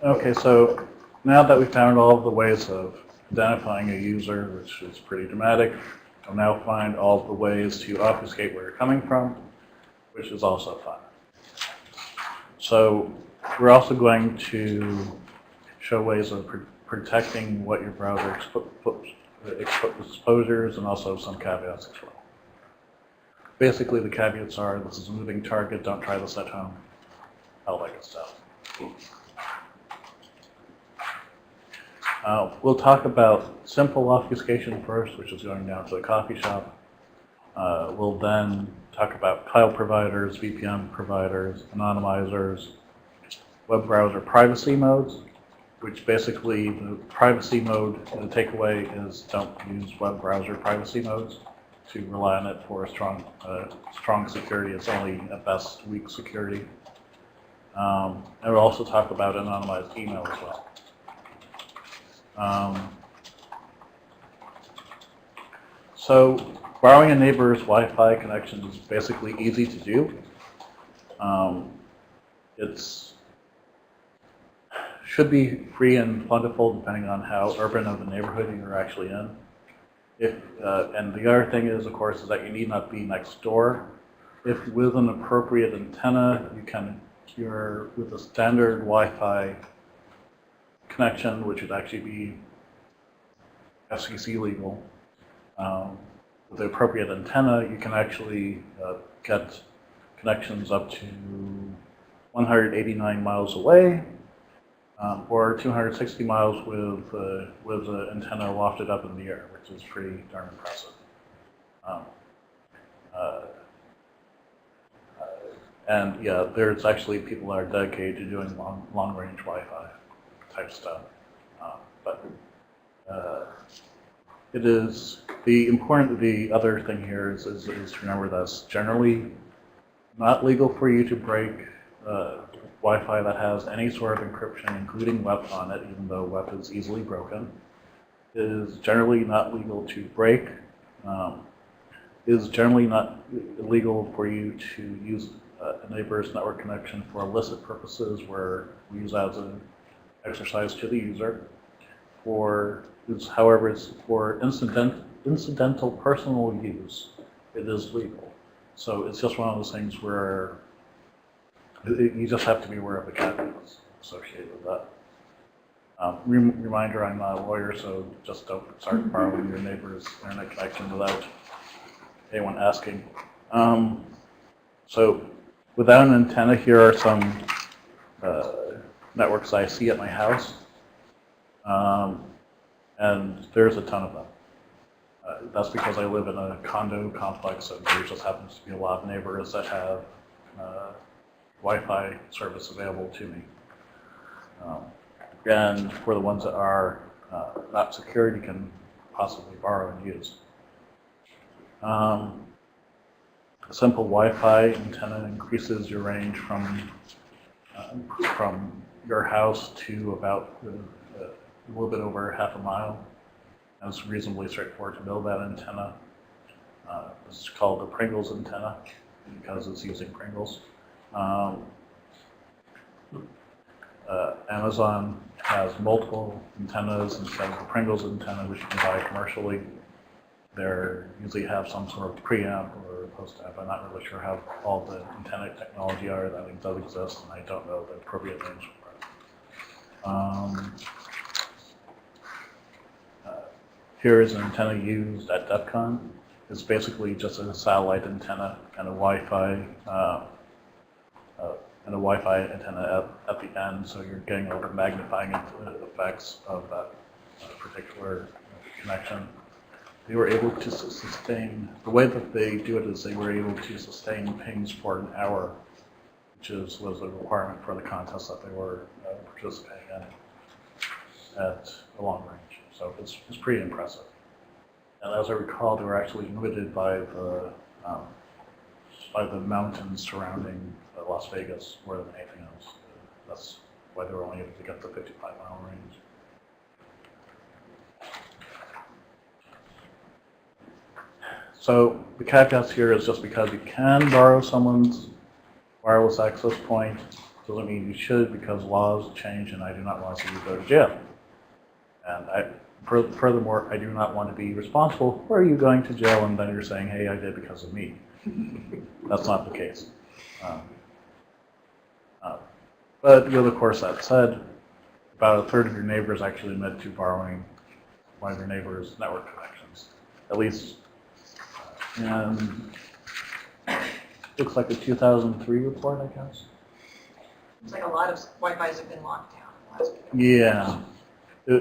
Okay, so now that we found all of the ways of identifying a user, which is pretty dramatic, we'll now find all of the ways to obfuscate where you're coming from, which is also fun. So we're also going to show ways of protecting what your browser exposures and also some caveats as well. Basically, the caveats are this is a moving target, don't try this at home, all that good stuff. We'll talk about simple obfuscation first, which is going down to the coffee shop. We'll then talk about cloud providers, VPN providers, anonymizers, web browser privacy modes, which basically the privacy mode, the takeaway is don't use web browser privacy modes to rely on it for strong security. It's only at best weak security. And we'll also talk about anonymized email as well. So borrowing a neighbor's Wi-Fi connection is basically easy to do. It's should be free and plentiful depending on how urban of a neighborhood you're actually in. And the other thing is, of course, is that you need not be next door. If with an appropriate antenna, you're with a standard Wi-Fi connection, which would actually be FCC legal. With the appropriate antenna, you can actually get connections up to 189 miles away, or 260 miles with the antenna lofted up in the air, which is pretty darn impressive. And yeah, there's actually people that are dedicated to doing long-range Wi-Fi type stuff. But it is the other thing here is to remember that it's generally not legal for you to break Wi-Fi that has any sort of encryption, including WEP on it, even though WEP is easily broken. It is generally not legal to break. It is generally not illegal for you to use a neighbor's network connection for illicit purposes, where we use that as an exercise to the user. However, it's for incidental personal use, it is legal. So it's just one of those things where you just have to be aware of the caveats associated with that. Reminder, I'm not a lawyer, so just don't start borrowing your neighbor's internet connection without anyone asking. So without an antenna, here are some networks I see at my house. And there's a ton of them. That's because I live in a condo complex, and there just happens to be a lot of neighbors that have Wi-Fi service available to me. And for the ones that are not secured, you can possibly borrow and use. A simple Wi-Fi antenna increases your range from your house to about a little bit over half a mile. And it's reasonably straightforward to build that antenna. This is called the Pringles antenna because it's using Pringles. Amazon has multiple antennas instead of the Pringles antenna, which you can buy commercially. They usually have some sort of preamp or post-amp. I'm not really sure how all the antenna technology are. That does exist, and I don't know the appropriate names for it. Here is an antenna used at DEF CON. It's basically just a satellite antenna and a Wi-Fi antenna at the end, so you're getting all the magnifying effects of that particular connection. They were able to sustain, the way that they do it is they were able to sustain pings for an hour, which was a requirement for the contest that they were participating in at a long range. So it's pretty impressive. And as I recall, they were actually limited by the mountains surrounding Las Vegas more than anything else. That's why they were only able to get the 55-mile range. So the caveats here is just because you can borrow someone's wireless access point, Doesn't mean you should, because laws change and I do not want to see you go to jail. And furthermore, I do not want to be responsible for you going to jail and then you're saying, hey, I did because of me. That's not the case. But of course, that said, about a third of your neighbors actually admit to borrowing one of your neighbor's network connections. At least, and looks like a 2003 report, I guess. It's like a lot of Wi-Fi's have been locked down. Yeah.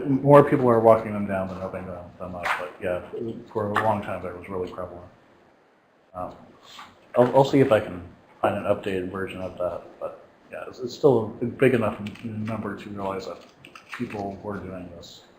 More people are walking them down than opening them up, but yeah, for a long time that was really prevalent. I'll see if I can find an updated version of that, but yeah, it's still a big enough number to realize that people were doing this.